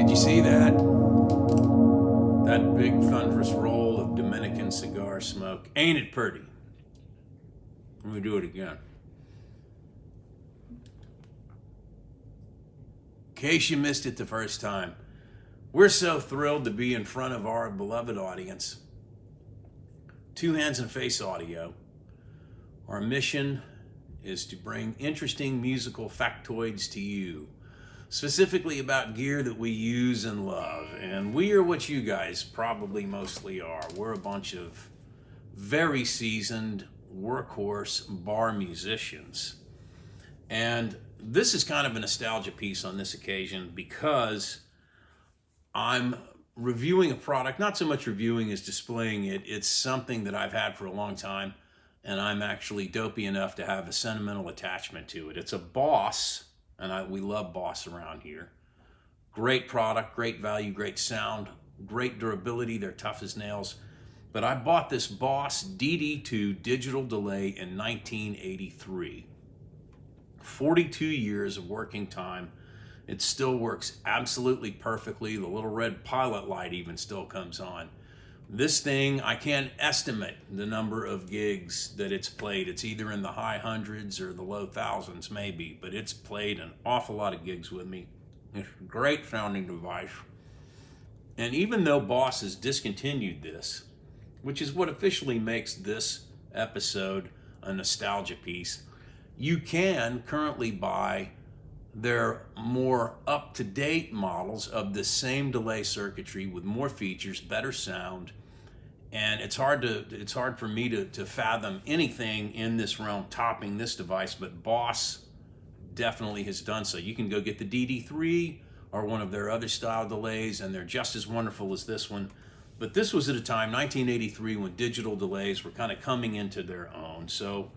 Did you see that? That big thunderous roll of Dominican cigar smoke. Ain't it pretty? Let me do it again. In case you missed it the first time, we're so thrilled to be in front of our beloved audience. Two Hands and Face Audio. Our mission is to bring interesting musical factoids to you, specifically about gear that we use and love. And we are what you guys probably mostly are. We're a bunch of very seasoned workhorse bar musicians. And this is kind of a nostalgia piece on this occasion because I'm reviewing a product, not so much reviewing as displaying it. It's something that I've had for a long time, and I'm actually dopey enough to have a sentimental attachment to it. It's a Boss, and we love Boss around here. Great product, great value, great sound, great durability. They're tough as nails. But I bought this Boss DD2 digital delay in 1983. 42 years of working time. It still works absolutely perfectly. The little red pilot light even still comes on. This thing, I can't estimate the number of gigs that it's played. It's either in the high hundreds or the low thousands maybe, but it's played an awful lot of gigs with me. It's a great sounding device. And even though Boss has discontinued this, which is what officially makes this episode a nostalgia piece, you can currently buy their more up-to-date models of the same delay circuitry with more features, better sound, and it's hard for me to fathom anything in this realm topping this device, but Boss definitely has done so. You can go get the DD3 or one of their other style delays, and they're just as wonderful as this one. But this was at a time, 1983, when digital delays were kind of coming into their own. So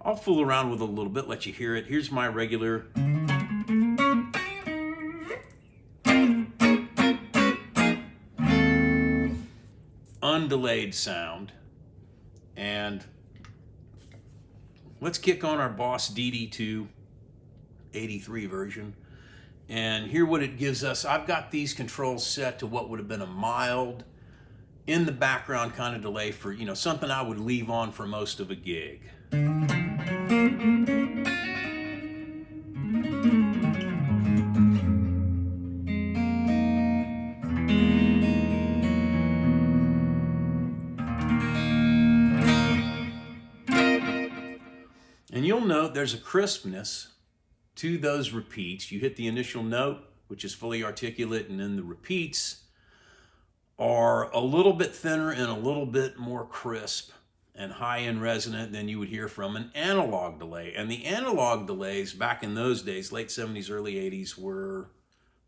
I'll fool around with it a little bit, let you hear it. Here's my regular undelayed sound. And let's kick on our Boss DD2 83 version and hear what it gives us. I've got these controls set to what would have been a mild in the background kind of delay for, something I would leave on for most of a gig. And you'll note there's a crispness to those repeats. You hit the initial note, which is fully articulate, and then the repeats are a little bit thinner and a little bit more crisp and high-end resonant than you would hear from an analog delay. And the analog delays back in those days, late 70s, early 80s, were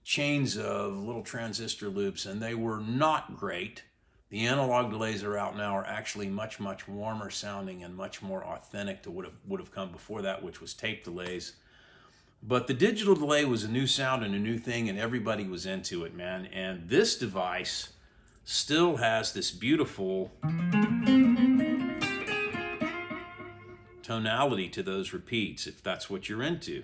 chains of little transistor loops, and they were not great. The analog delays that are out now are actually much, much warmer sounding and much more authentic to what would have come before that, which was tape delays. But the digital delay was a new sound and a new thing, and everybody was into it, man. And this device still has this beautiful tonality to those repeats, if that's what you're into.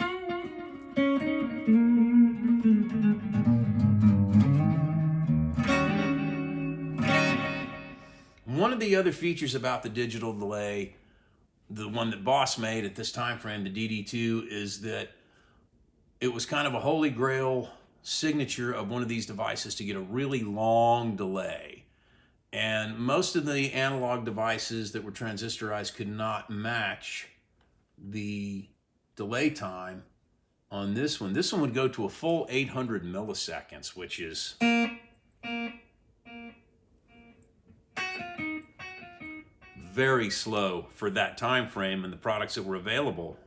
One of the other features about the digital delay, the one that Boss made at this time frame, the DD2, is that it was kind of a holy grail signature of one of these devices to get a really long delay. And most of the analog devices that were transistorized could not match the delay time on this one. This one would go to a full 800 milliseconds, which is very slow for that time frame and the products that were available.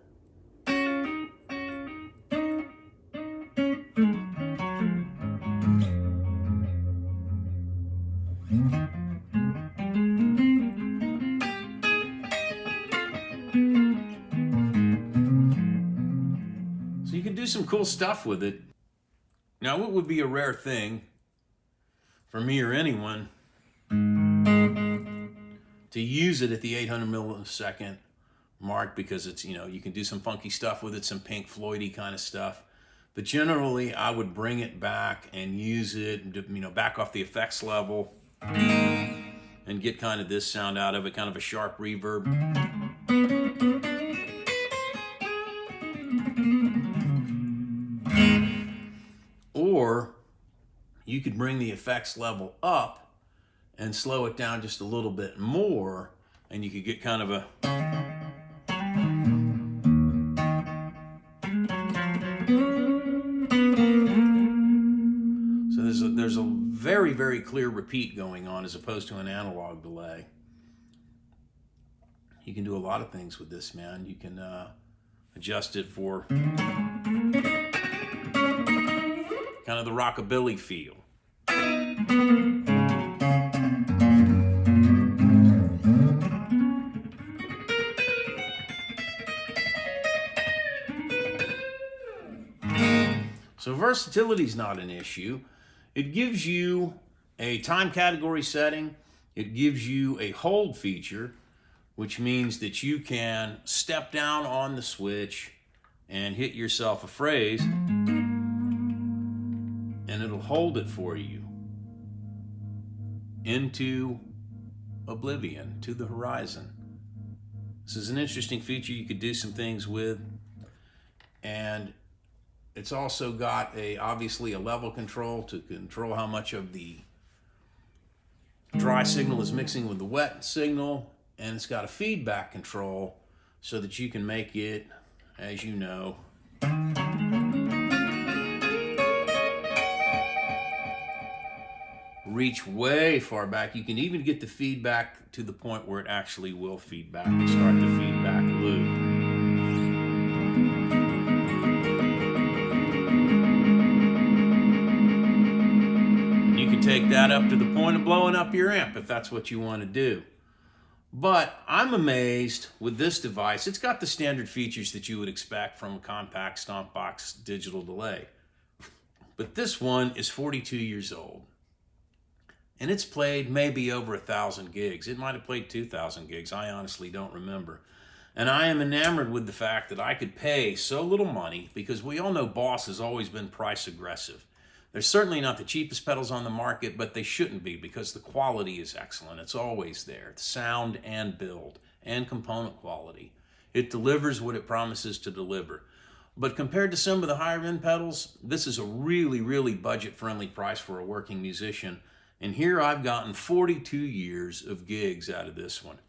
So you can do some cool stuff with it. Now, it would be a rare thing for me or anyone to use it at the 800 millisecond mark because it's, you can do some funky stuff with it, some Pink Floyd-y kind of stuff. But generally, I would bring it back and use it, back off the effects level and get kind of this sound out of it, kind of a sharp reverb. Or you could bring the effects level up and slow it down just a little bit more, and you could get kind of a... So there's a very, very clear repeat going on as opposed to an analog delay. You can do a lot of things with this, man. You can adjust it for kind of the rockabilly feel. So versatility is not an issue. It gives you a time category setting. It gives you a hold feature, which means that you can step down on the switch and hit yourself a phrase, and it'll hold it for you into oblivion, to the horizon. This is an interesting feature you could do some things with, and it's also got obviously a level control to control how much of the dry signal is mixing with the wet signal, and it's got a feedback control so that you can make it, as you know, reach way far back. You can even get the feedback to the point where it actually will feedback and start the feedback loop. Take that up to the point of blowing up your amp if that's what you want to do. But I'm amazed with this device. It's got the standard features that you would expect from a compact stomp box digital delay. But this one is 42 years old. And it's played maybe over 1,000 gigs. It might have played 2,000 gigs. I honestly don't remember. And I am enamored with the fact that I could pay so little money, because we all know Boss has always been price aggressive. They're certainly not the cheapest pedals on the market, but they shouldn't be, because the quality is excellent. It's always there. The sound and build and component quality. It delivers what it promises to deliver. But compared to some of the higher end pedals, this is a really, really budget-friendly price for a working musician. And here I've gotten 42 years of gigs out of this one.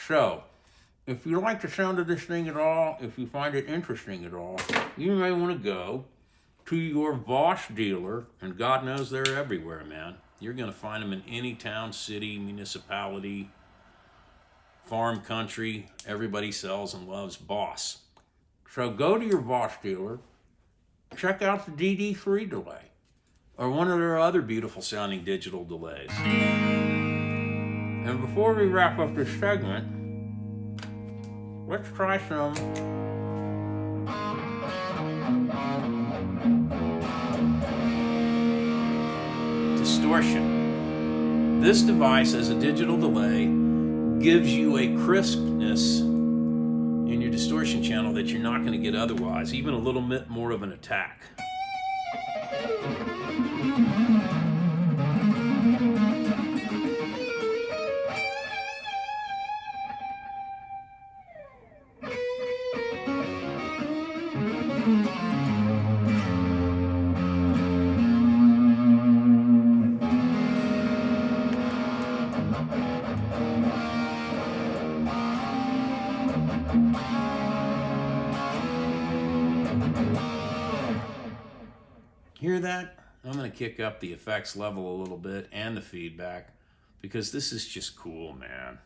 So, if you like the sound of this thing at all, if you find it interesting at all, you may want to go to your Boss dealer, and God knows they're everywhere, man. You're going to find them in any town, city, municipality, farm, country. Everybody sells and loves Boss. So go to your Boss dealer, check out the DD3 delay, or one of their other beautiful sounding digital delays. And before we wrap up this segment, let's try some distortion. This device, as a digital delay, gives you a crispness in your distortion channel that you're not going to get otherwise, even a little bit more of an attack. Hear that? I'm going to kick up the effects level a little bit and the feedback, because this is just cool, man.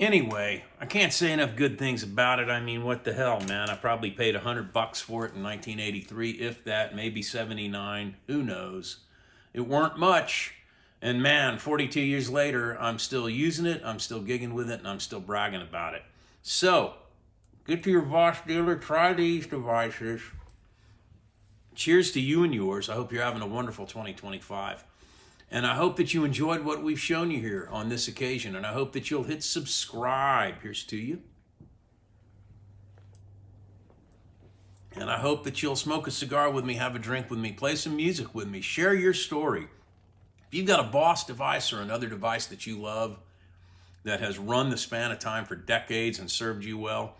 Anyway, I can't say enough good things about it. I mean, what the hell, man? I probably paid $100 for it in 1983, if that, maybe 79. Who knows? It weren't much. And man, 42 years later, I'm still using it, I'm still gigging with it, and I'm still bragging about it. So, get to your Boss dealer, try these devices. Cheers to you and yours. I hope you're having a wonderful 2025. And I hope that you enjoyed what we've shown you here on this occasion. And I hope that you'll hit subscribe. Here's to you. And I hope that you'll smoke a cigar with me, have a drink with me, play some music with me, share your story. If you've got a Boss device or another device that you love that has run the span of time for decades and served you well,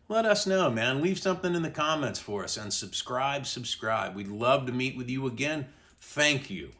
let us know, man. Leave something in the comments for us and subscribe. We'd love to meet with you again. Thank you.